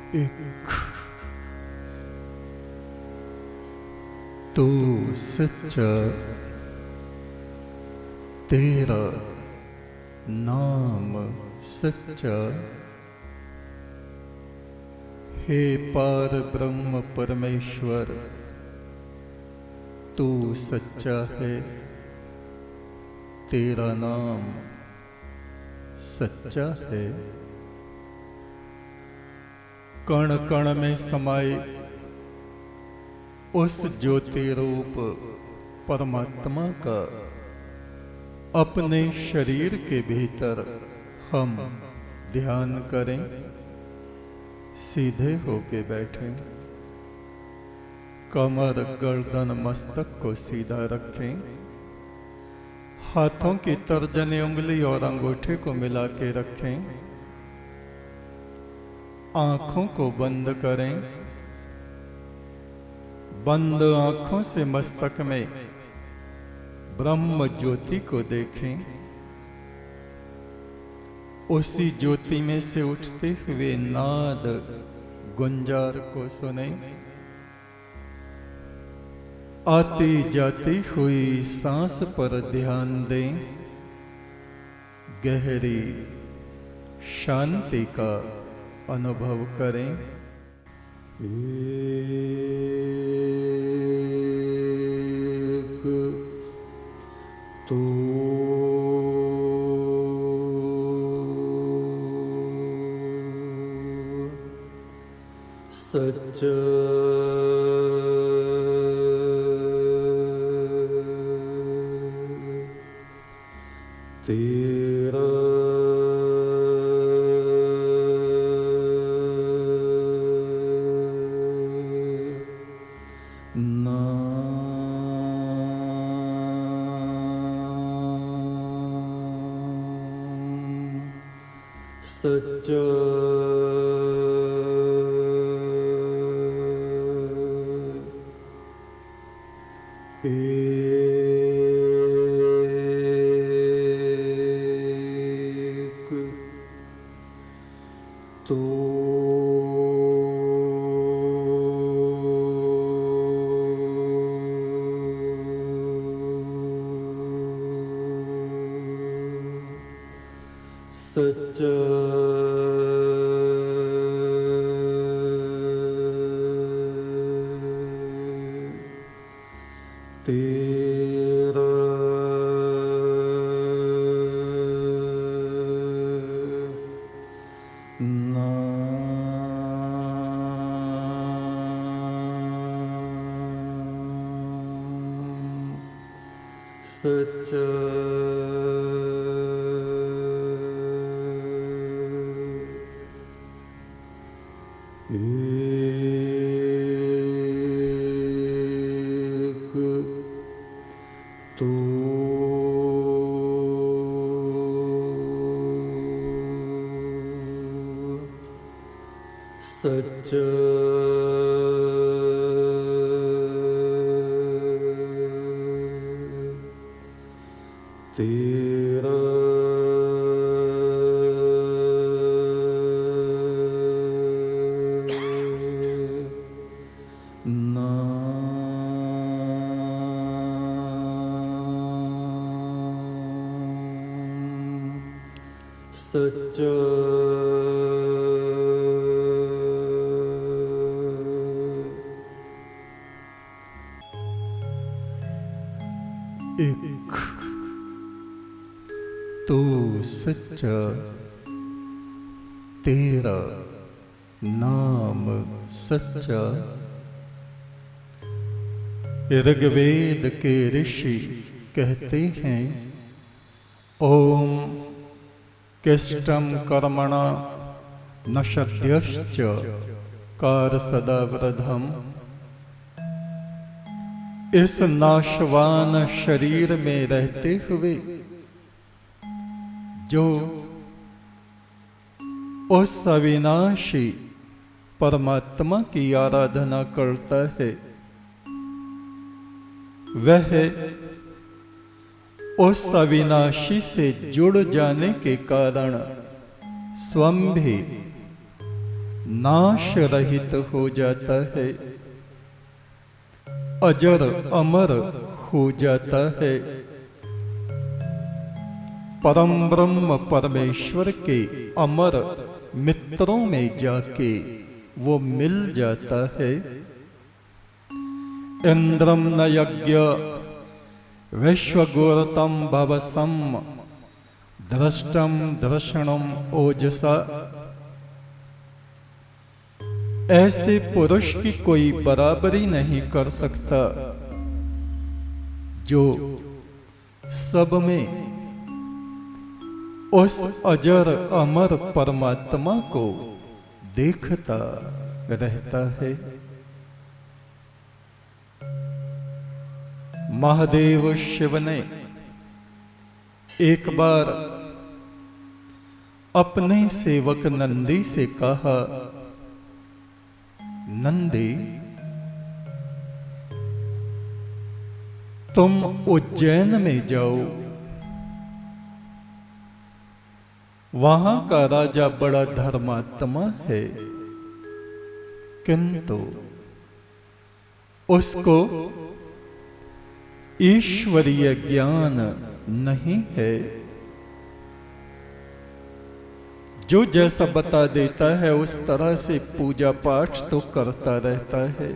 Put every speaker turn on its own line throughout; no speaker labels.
एक तू सच्चा, तेरा नाम सच्चा। हे पार ब्रह्म परमेश्वर, तू सच्चा है, तेरा नाम सच्चा है। कण कण में समाये उस ज्योति रूप परमात्मा का अपने शरीर के भीतर हम ध्यान करें। सीधे होके बैठें, कमर गर्दन मस्तक को सीधा रखें, हाथों की तर्जनी उंगली और अंगूठे को मिला के रखें, आंखों को बंद करें। बंद आंखों से मस्तक में ब्रह्म ज्योति को देखें। उसी ज्योति में से उठते हुए नाद गुंजार को सुने। आती जाती हुई सांस पर ध्यान दें। गहरी शांति का अनुभव करें। एक तो सच्चा, तेरा सच्चा, एक तो सच्चा, तेरा नाम सच्चा, एक तो सच्चा, तेरा नाम सच्चा, एक तू सच्चा, तेरा नाम सच्चा। ऋग्वेद के ऋषि कहते हैं, ओम किष्टम कर्मणा नश्यत्यश्च कार सदा वृद्धम। इस नाशवान शरीर में रहते हुए जो उस अविनाशी परमात्मा की आराधना करता है, वह उस अविनाशी से जुड़ जाने के कारण स्वयं भी नाश रहित हो जाता है, अजर अमर हो जाता है। परम ब्रह्म परमेश्वर के अमर मित्रों में जाके वो मिल जाता है। इंद्रम न यज्ञ विश्वगोरतम भवसम दृष्टम दर्शनम ओजसा। ऐसे पुरुष की कोई बराबरी नहीं कर सकता जो सब में उस अजर अमर परमात्मा को देखता रहता है। महादेव शिव ने एक बार अपने सेवक नंदी से कहा, नंदी तुम उज्जैन में जाओ, वहां का राजा बड़ा धर्मात्मा है, किंतु उसको ईश्वरीय ज्ञान नहीं है। जो जैसा बता देता है उस तरह से पूजा पाठ तो करता रहता है,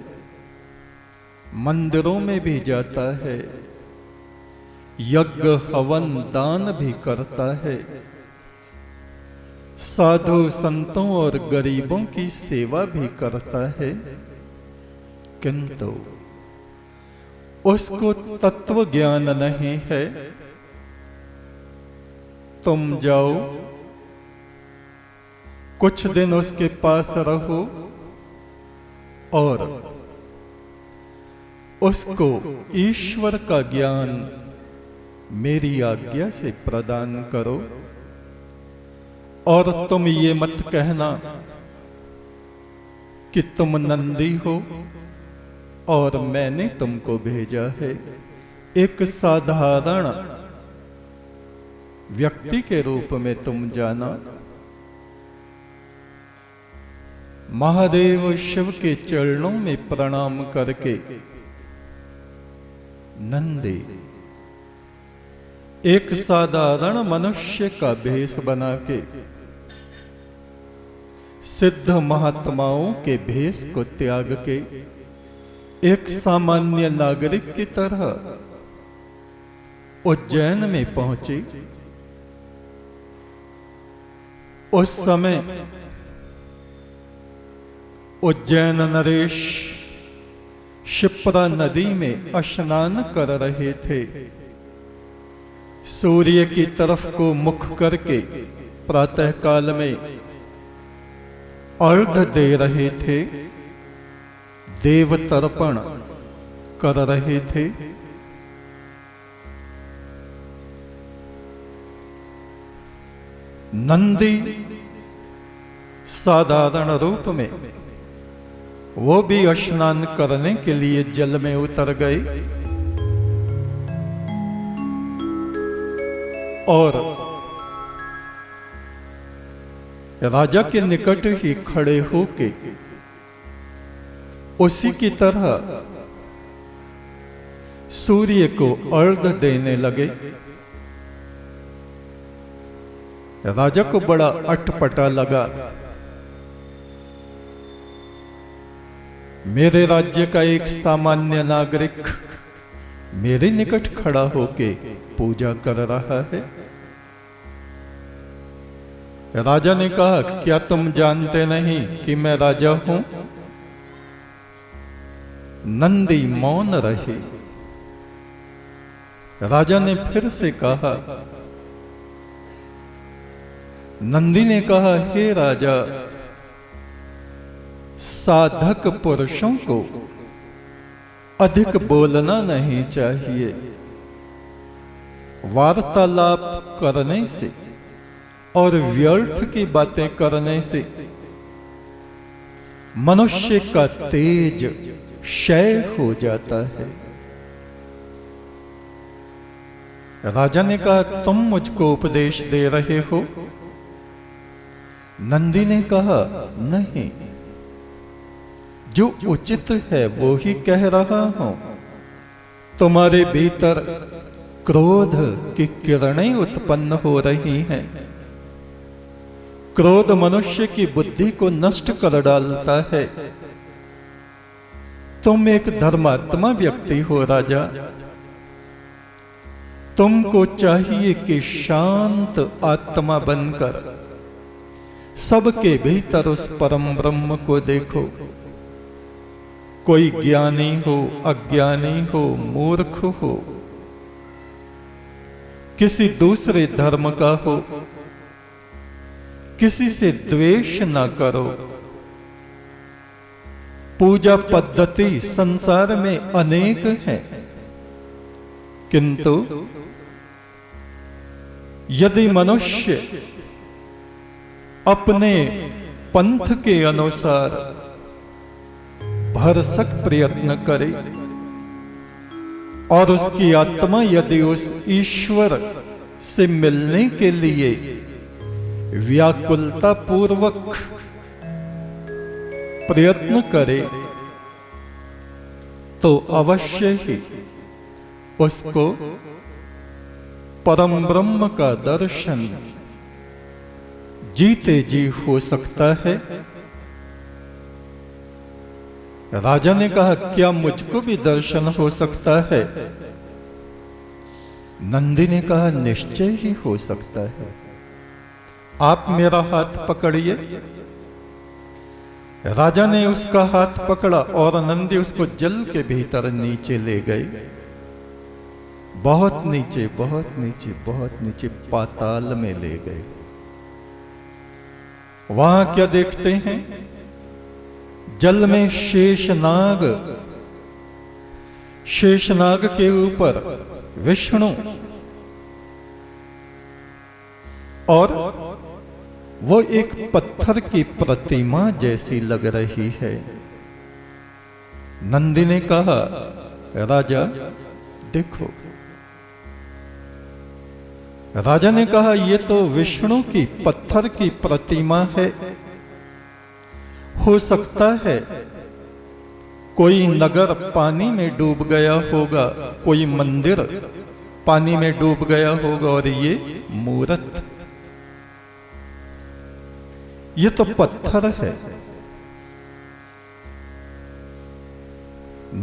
मंदिरों में भी जाता है, यज्ञ हवन दान भी करता है, साधु संतों और गरीबों की सेवा भी करता है, किंतु उसको तत्व ज्ञान नहीं है। तुम जाओ, कुछ दिन उसके पास रहो और उसको ईश्वर का ज्ञान मेरी आज्ञा से प्रदान करो। और तुम ये मत कहना कि तुम नंदी हो और मैंने तुमको भेजा है। एक साधारण व्यक्ति के रूप में तुम जाना। महादेव शिव के चरणों में प्रणाम करके नंदी एक साधारण मनुष्य का भेष बना के सिद्ध महात्माओं के भेष को त्याग के एक सामान्य नागरिक की तरह उज्जैन में पहुंचे। उस समय उज्जैन नरेश शिप्रा नदी में स्नान कर रहे थे। सूर्य की तरफ को मुख करके प्रातः काल में अर्घ दे रहे थे, देव तर्पण कर रहे थे। नंदी साधारण रूप में वो भी स्नान करने के लिए जल में उतर गए और राजा के निकट ही खड़े होके उसी की तरह सूर्य को अर्घ देने लगे। राजा को बड़ा अटपटा लगा। मेरे राज्य का एक सामान्य नागरिक मेरे निकट खड़ा होके पूजा कर रहा है। राजा ने कहा, क्या तुम जानते नहीं कि मैं राजा हूं? नंदी मौन रहे। राजा ने फिर से कहा। नंदी ने कहा, हे राजा, साधक पुरुषों को अधिक बोलना नहीं चाहिए। वार्तालाप करने से और व्यर्थ की बातें करने से मनुष्य का तेज क्षय हो जाता है। राजा ने कहा, तुम मुझको उपदेश दे रहे हो? नंदी ने कहा, नहीं, जो उचित है वो ही कह रहा हूं। तुम्हारे भीतर क्रोध की किरणें उत्पन्न हो रही हैं। क्रोध मनुष्य की बुद्धि को नष्ट कर डालता है। तुम एक धर्मात्मा व्यक्ति हो राजा। तुमको चाहिए कि शांत आत्मा बनकर सबके भीतर उस परम ब्रह्म को देखो। कोई ज्ञानी हो, अज्ञानी हो, मूर्ख हो, किसी दूसरे धर्म का हो, किसी से द्वेष न करो। पूजा पद्धति संसार में अनेक है, किंतु यदि मनुष्य अपने पंथ के अनुसार भरसक प्रयत्न करे और उसकी आत्मा यदि उस ईश्वर से मिलने के लिए व्याकुलता पूर्वक प्रयत्न करे तो अवश्य ही उसको परम ब्रह्म का दर्शन जीते जी हो सकता है। राजा ने कहा, क्या मुझको भी दर्शन हो सकता है? नंदी ने कहा, निश्चय ही हो सकता है। आप मेरा हाथ पकड़िए। राजा ने उसका हाथ पकड़ा और नंदी उसको जल के भीतर नीचे ले गई। बहुत नीचे, बहुत नीचे, बहुत नीचे पाताल में ले गए। वहां क्या देखते हैं? जल में शेषनाग, शेषनाग के ऊपर विष्णु और वो एक पत्थर की प्रतिमा जैसी लग रही है। नंदी ने कहा, राजा देखो। राजा ने कहा, ये तो विष्णु की पत्थर की प्रतिमा है। हो सकता है कोई नगर पानी में डूब गया होगा, कोई मंदिर पानी में डूब गया होगा और ये मूर्त, ये तो पत्थर है।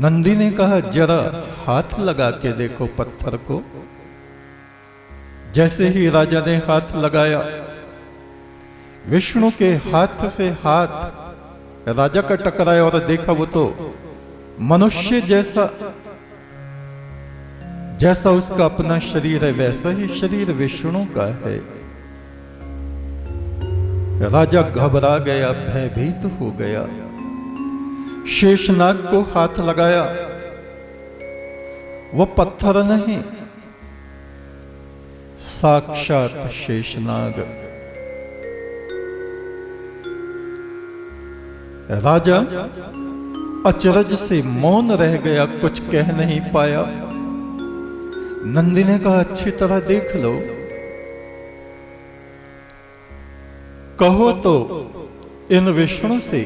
नंदी ने कहा, जरा हाथ लगा के देखो पत्थर को। जैसे ही राजा ने हाथ लगाया, विष्णु के हाथ से हाथ राजा का टकराया और देखा वो तो मनुष्य जैसा, जैसा उसका अपना शरीर है वैसा ही शरीर विष्णु का है। राजा घबरा गया, भयभीत हो गया। शेषनाग को हाथ लगाया, वो पत्थर नहीं, साक्षात शेषनाग। राजा अचरज से मौन रह गया, कुछ कह नहीं पाया। नंदी ने कहा, अच्छी तरह देख लो, कहो तो इन विष्णु से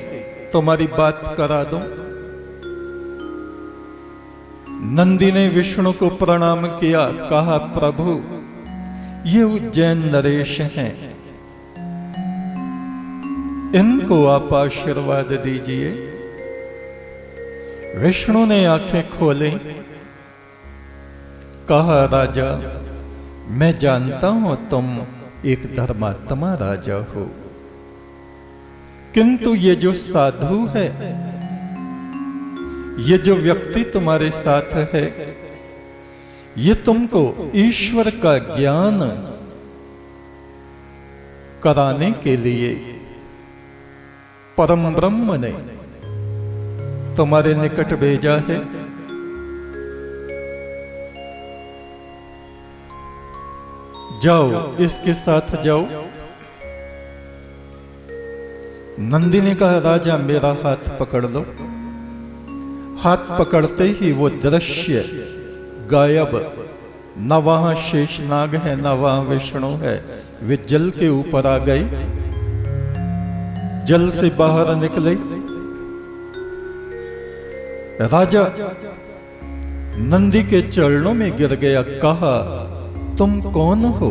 तुम्हारी बात करा दो। नंदी ने विष्णु को प्रणाम किया, कहा, प्रभु ये उज्जैन नरेश हैं, इनको आप आशीर्वाद दीजिए। विष्णु ने आंखें खोली, कहा, राजा मैं जानता हूं तुम एक धर्मात्मा राजा हो, किंतु ये जो साधु है, ये जो व्यक्ति तुम्हारे साथ है, ये तुमको ईश्वर का ज्ञान कराने के लिए परम ब्रह्म ने तुम्हारे निकट भेजा है। जाओ, इसके साथ जाओ। नंदी ने कहा, राजा मेरा हाथ पकड़ लो। हाथ पकड़ते ही वो दृश्य गायब, न वहां शेषनाग है न वहां विष्णु है। वे जल के ऊपर आ गए, जल से बाहर निकले, राजा नंदी के चरणों में गिर गया, कहा, तुम कौन हो?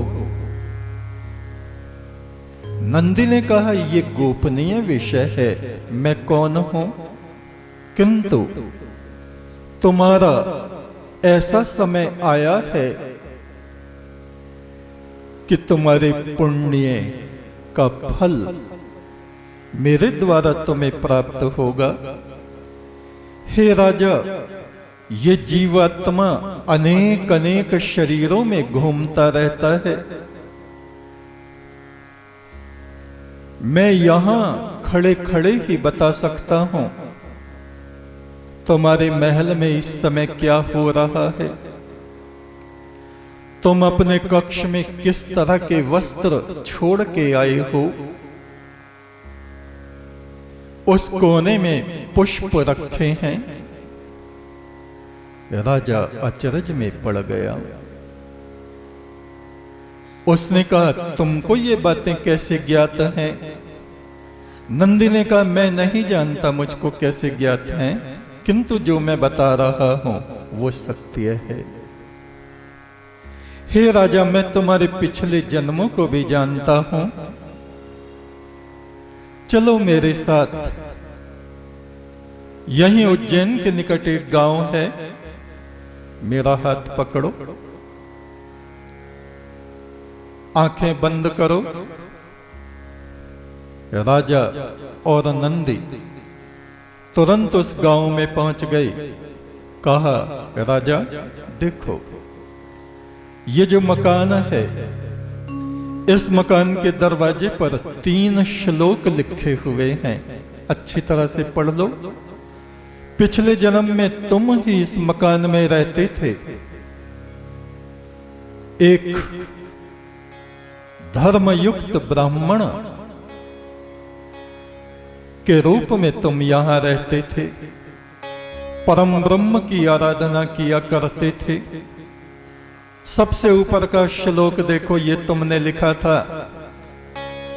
नंदी ने कहा, यह गोपनीय विषय है, मैं कौन हूं, किंतु तुम्हारा ऐसा समय आया है कि तुम्हारे पुण्य का फल मेरे द्वारा तुम्हें प्राप्त होगा। हे राजा, ये जीवात्मा अनेक अनेक शरीरों में घूमता रहता है। मैं यहां खड़े खड़े ही बता सकता हूं तुम्हारे महल में इस समय क्या हो रहा है। तुम अपने कक्ष में किस तरह के वस्त्र छोड़ के आए हो। उस कोने में पुष्प रखे हैं। राजा अचरज में पड़ गया। उसने कहा, तुमको ये बातें कैसे ज्ञात हैं? नंदी ने कहा, मैं नहीं जानता मुझको कैसे ज्ञात हैं, किंतु जो मैं बता रहा हूं वो सत्य है। हे राजा, मैं तुम्हारे पिछले जन्मों को भी जानता हूं। चलो मेरे साथ, यहीं उज्जैन के निकट एक गांव है, मेरा हाथ पकड़ो, आंखें बंद करो। राजा और नंदी तुरंत उस गांव में पहुंच गए। कहा, राजा देखो, ये जो मकान है, इस मकान के दरवाजे पर 3 श्लोक लिखे हुए हैं, अच्छी तरह से पढ़ लो। पिछले जन्म में तुम ही इस मकान में रहते थे। एक धर्मयुक्त ब्राह्मण के रूप में तुम यहां रहते थे, परम ब्रह्म की आराधना किया करते थे। सबसे ऊपर का श्लोक देखो, ये तुमने लिखा था,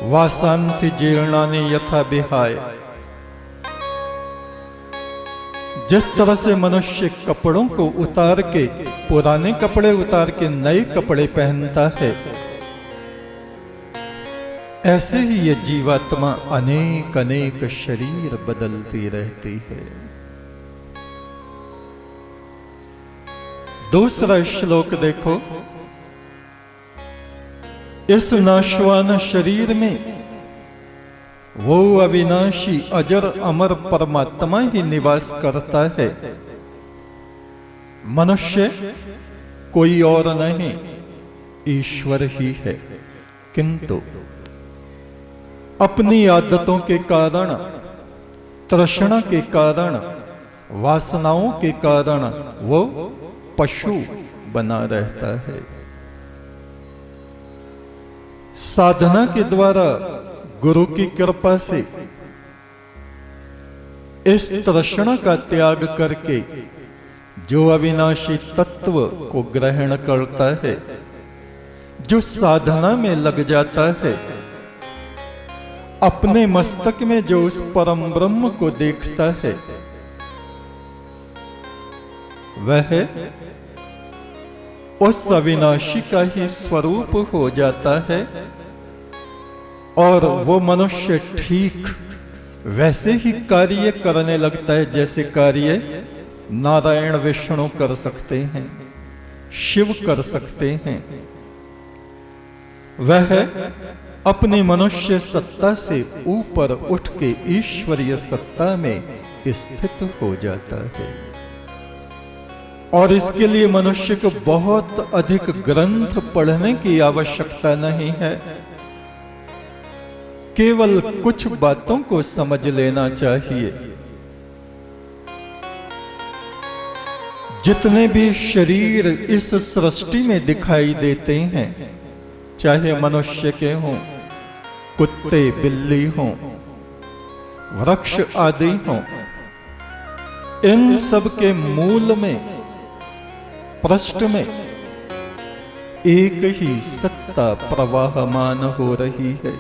वासांसि जीर्णानि यथा विहाय। जिस तरह से मनुष्य कपड़ों को उतार के, पुराने कपड़े उतार के नए कपड़े पहनता है, ऐसे ही ये जीवात्मा अनेक अनेक शरीर बदलती रहती है। दूसरा श्लोक देखो, इस नाशवान शरीर में वो अविनाशी अजर अमर परमात्मा ही निवास करता है। मनुष्य कोई और नहीं, ईश्वर ही है। किंतु अपनी आदतों के कारण, तृष्णा के कारण, वासनाओं के कारण वो पशु बना रहता है। साधना के द्वारा, गुरु की कृपा से इस तृष्णा का त्याग करके जो अविनाशी तत्व को ग्रहण करता है, जो साधना में लग जाता है, अपने मस्तक में जो उस परम ब्रह्म को देखता है, वह उस अविनाशी का ही स्वरूप हो जाता है। और वो मनुष्य ठीक वैसे ही कार्य करने लगता है जैसे कार्य नारायण विष्णु कर सकते हैं, शिव कर सकते हैं। वह अपनी मनुष्य सत्ता से ऊपर उठ के ईश्वरीय सत्ता में स्थित हो जाता है। और इसके लिए मनुष्य को बहुत अधिक ग्रंथ पढ़ने की आवश्यकता नहीं है, केवल कुछ बातों को समझ लेना चाहिए। जितने भी शरीर इस सृष्टि में दिखाई देते हैं, चाहे मनुष्य के हों, कुत्ते बिल्ली हों, वृक्ष आदि हों, इन सब के मूल में, पृष्ठ में एक ही सत्ता प्रवाहमान हो रही है।